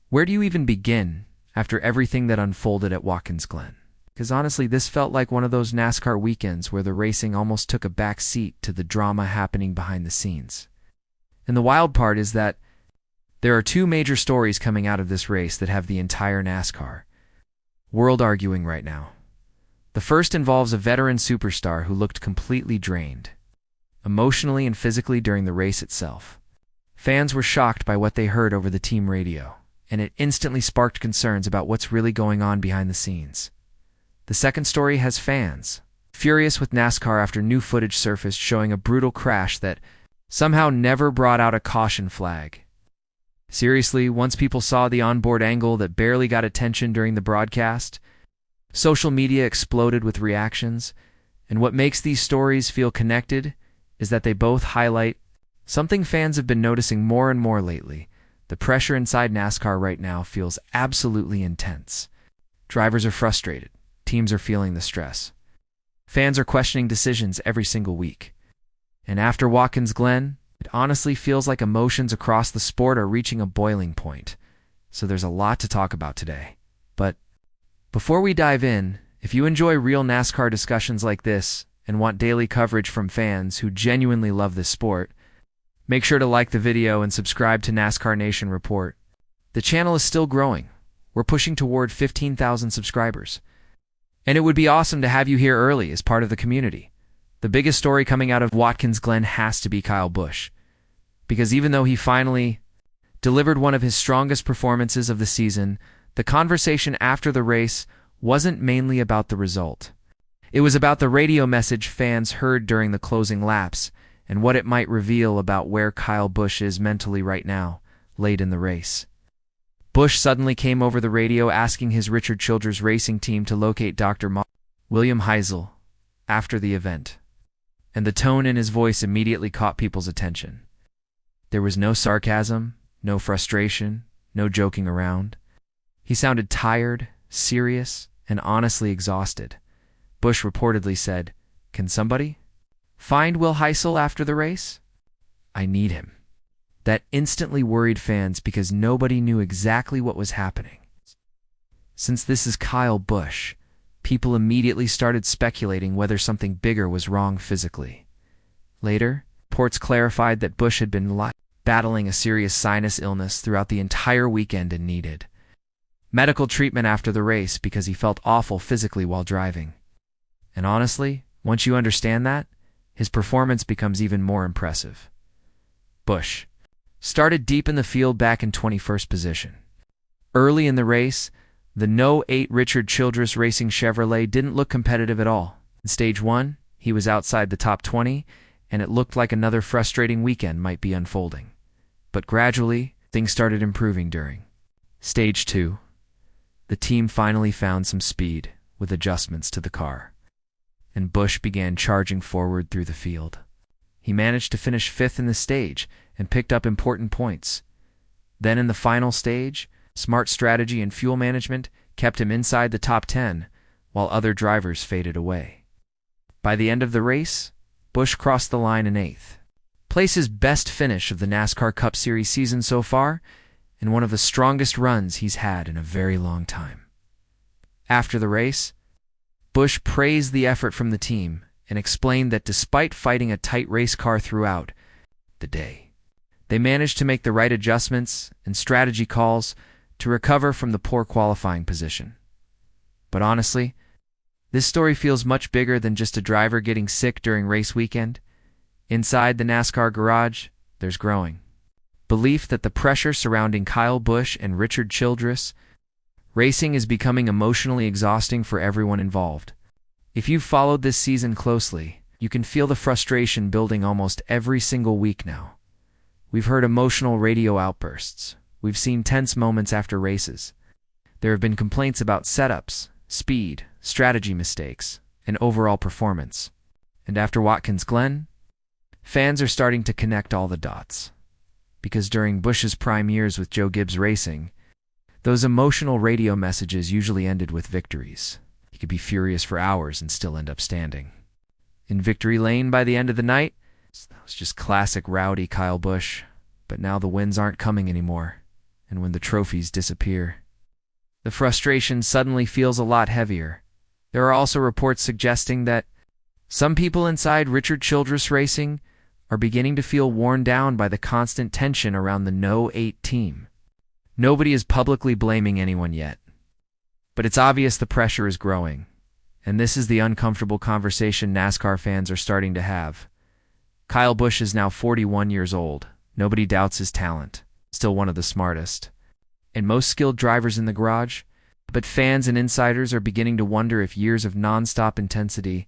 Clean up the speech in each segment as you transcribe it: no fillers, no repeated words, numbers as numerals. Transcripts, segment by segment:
Where do you even begin after everything that unfolded at Watkins Glen? Because honestly, this felt like one of those NASCAR weekends where the racing almost took a back seat to the drama happening behind the scenes. And the wild part is that there are two major stories coming out of this race that have the entire NASCAR world arguing right now. The first involves a veteran superstar who looked completely drained, emotionally and physically during the race itself. Fans were shocked by what they heard over the team radio, and it instantly sparked concerns about what's really going on behind the scenes. The second story has fans furious with NASCAR after new footage surfaced showing a brutal crash that somehow never brought out a caution flag. Seriously, once people saw the onboard angle that barely got attention during the broadcast, social media exploded with reactions, and what makes these stories feel connected is that they both highlight something fans have been noticing more and more lately. The pressure inside NASCAR right now feels absolutely intense. Drivers are frustrated. Teams are feeling the stress. Fans are questioning decisions every single week. And after Watkins Glen, it honestly feels like emotions across the sport are reaching a boiling point. So there's a lot to talk about today. But before we dive in, if you enjoy real NASCAR discussions like this and want daily coverage from fans who genuinely love this sport, make sure to like the video and subscribe to NASCAR Nation Report. The channel is still growing. We're pushing toward 15,000 subscribers. And it would be awesome to have you here early as part of the community. The biggest story coming out of Watkins Glen has to be Kyle Busch. Because even though he finally delivered one of his strongest performances of the season, the conversation after the race wasn't mainly about the result. It was about the radio message fans heard during the closing laps and what it might reveal about where Kyle Busch is mentally right now, late in the race. Busch suddenly came over the radio asking his Richard Childress racing team to locate Dr. William Heisel after the event, and the tone in his voice immediately caught people's attention. There was no sarcasm, no frustration, no joking around. He sounded tired, serious, and honestly exhausted. Busch reportedly said, "Can somebody find Will Heisel after the race? I need him." That instantly worried fans because nobody knew exactly what was happening. Since this is Kyle Busch, people immediately started speculating whether something bigger was wrong physically. Later, reports clarified that Busch had been battling a serious sinus illness throughout the entire weekend and needed medical treatment after the race because he felt awful physically while driving. And honestly, once you understand that, his performance becomes even more impressive. Busch started deep in the field back in 21st position. Early in the race, the No. 8 Richard Childress Racing Chevrolet didn't look competitive at all. In Stage 1, he was outside the top 20, and it looked like another frustrating weekend might be unfolding. But gradually, things started improving during Stage 2. The team finally found some speed with adjustments to the car, and Busch began charging forward through the field. He managed to finish 5th in the stage and picked up important points. Then in the final stage, smart strategy and fuel management kept him inside the top 10, while other drivers faded away. By the end of the race, Busch crossed the line in 8th place, his best finish of the NASCAR Cup Series season so far, and one of the strongest runs he's had in a very long time. After the race, Busch praised the effort from the team and explained that despite fighting a tight race car throughout the day, they managed to make the right adjustments and strategy calls to recover from the poor qualifying position. But honestly, this story feels much bigger than just a driver getting sick during race weekend. Inside the NASCAR garage, there's growing belief that the pressure surrounding Kyle Busch and Richard Childress racing is becoming emotionally exhausting for everyone involved. If you've followed this season closely, you can feel the frustration building almost every single week now. We've heard emotional radio outbursts. We've seen tense moments after races. There have been complaints about setups, speed, strategy mistakes, and overall performance. And after Watkins Glen, fans are starting to connect all the dots. Because during Busch's prime years with Joe Gibbs Racing, those emotional radio messages usually ended with victories. He could be furious for hours and still end up standing in victory lane by the end of the night. That was just classic rowdy Kyle Busch. But now the wins aren't coming anymore. And when the trophies disappear, the frustration suddenly feels a lot heavier. There are also reports suggesting that some people inside Richard Childress Racing are beginning to feel worn down by the constant tension around the No. 8 team. Nobody is publicly blaming anyone yet, but it's obvious the pressure is growing, and this is the uncomfortable conversation NASCAR fans are starting to have. Kyle Busch is now 41 years old. Nobody doubts his talent, still one of the smartest and most skilled drivers in the garage, but fans and insiders are beginning to wonder if years of non-stop intensity,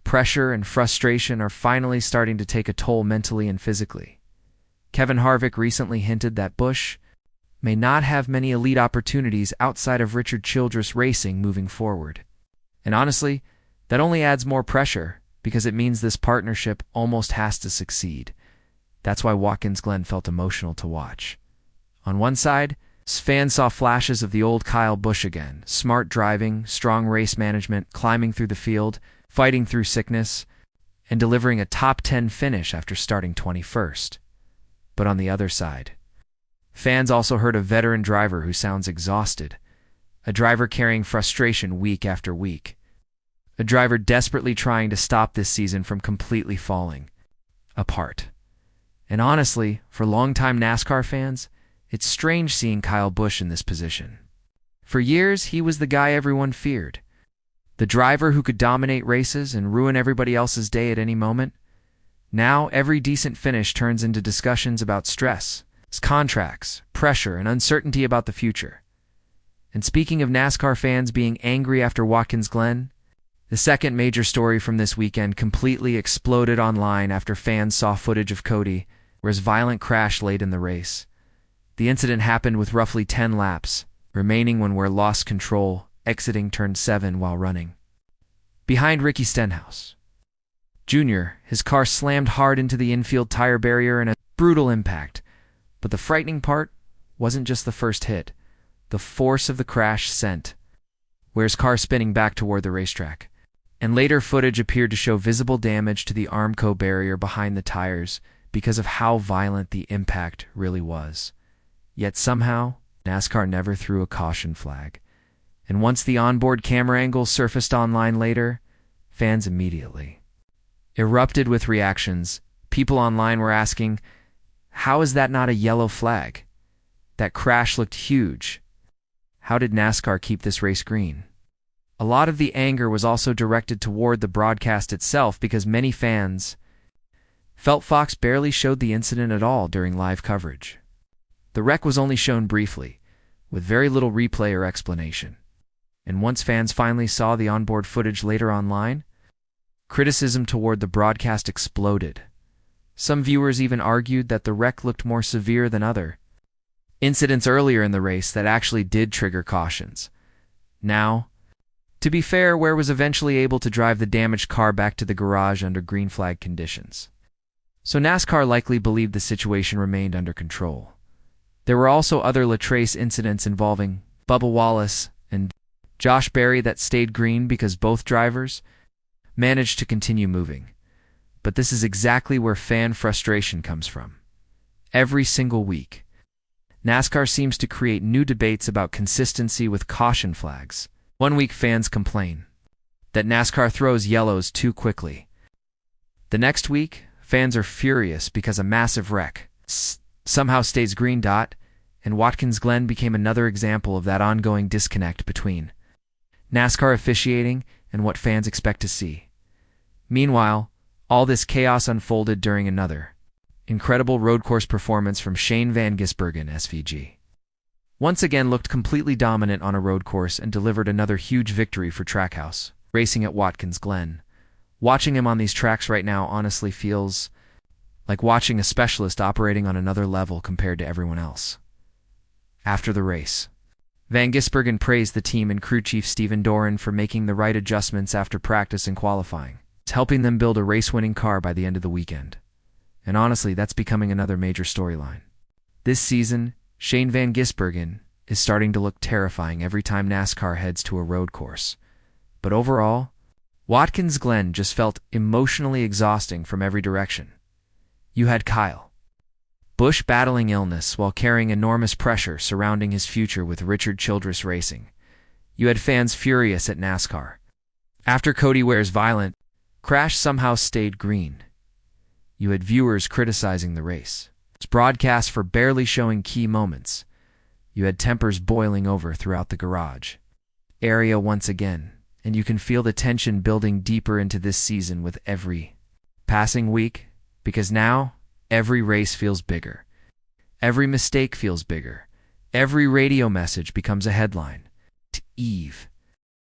pressure, and frustration are finally starting to take a toll mentally and physically. Kevin Harvick recently hinted that Busch may not have many elite opportunities outside of Richard Childress Racing moving forward. And honestly, that only adds more pressure because it means this partnership almost has to succeed. That's why Watkins Glen felt emotional to watch. On one side, fans saw flashes of the old Kyle Busch again: smart driving, strong race management, climbing through the field, fighting through sickness, and delivering a top 10 finish after starting 21st. But on the other side, fans also heard a veteran driver who sounds exhausted, a driver carrying frustration week after week, a driver desperately trying to stop this season from completely falling apart. And honestly, for longtime NASCAR fans, it's strange seeing Kyle Busch in this position. For years, he was the guy everyone feared, the driver who could dominate races and ruin everybody else's day at any moment. Now, every decent finish turns into discussions about stress, contracts, pressure, and uncertainty about the future. And speaking of NASCAR fans being angry after Watkins Glen, the second major story from this weekend completely exploded online after fans saw footage of Cody, where his violent crash late in the race. The incident happened with roughly 10 laps remaining when Ware lost control, exiting turn 7 while running behind Ricky Stenhouse Jr. His car slammed hard into the infield tire barrier in a brutal impact. But the frightening part wasn't just the first hit. The force of the crash sent Ware's car spinning back toward the racetrack, and later footage appeared to show visible damage to the Armco barrier behind the tires because of how violent the impact really was. Yet somehow, NASCAR never threw a caution flag. And once the onboard camera angles surfaced online later, fans immediately erupted with reactions. People online were asking, "How is that not a yellow flag? That crash looked huge. How did NASCAR keep this race green?" A lot of the anger was also directed toward the broadcast itself because many fans felt Fox barely showed the incident at all during live coverage. The wreck was only shown briefly, with very little replay or explanation. And once fans finally saw the onboard footage later online, criticism toward the broadcast exploded. Some viewers even argued that the wreck looked more severe than other incidents earlier in the race that actually did trigger cautions. Now, to be fair, Ware was eventually able to drive the damaged car back to the garage under green flag conditions. So NASCAR likely believed the situation remained under control. There were also other Latrace incidents involving Bubba Wallace and Josh Berry that stayed green because both drivers managed to continue moving. But this is exactly where fan frustration comes from. Every single week, NASCAR seems to create new debates about consistency with caution flags. One week fans complain that NASCAR throws yellows too quickly. The next week, fans are furious because a massive wreck somehow stays green. And Watkins Glen became another example of that ongoing disconnect between NASCAR officiating and what fans expect to see. Meanwhile, all this chaos unfolded during another incredible road course performance from Shane Van Gisbergen, SVG. Once again looked completely dominant on a road course and delivered another huge victory for Trackhouse Racing at Watkins Glen. Watching him on these tracks right now honestly feels like watching a specialist operating on another level compared to everyone else. After the race, Van Gisbergen praised the team and crew chief Stephen Doran for making the right adjustments after practice and qualifying. It's helping them build a race-winning car by the end of the weekend. And honestly, that's becoming another major storyline. This season, Shane Van Gisbergen is starting to look terrifying every time NASCAR heads to a road course. But overall, Watkins Glen just felt emotionally exhausting from every direction. You had Kyle Busch battling illness while carrying enormous pressure surrounding his future with Richard Childress Racing. You had fans furious at NASCAR. After Cody Ware's violent crash somehow stayed green, you had viewers criticizing the race. It's broadcast for barely showing key moments. You had tempers boiling over throughout the garage area once again, and you can feel the tension building deeper into this season with every passing week, because now every race feels bigger. Every mistake feels bigger. Every radio message becomes a headline. To Eve,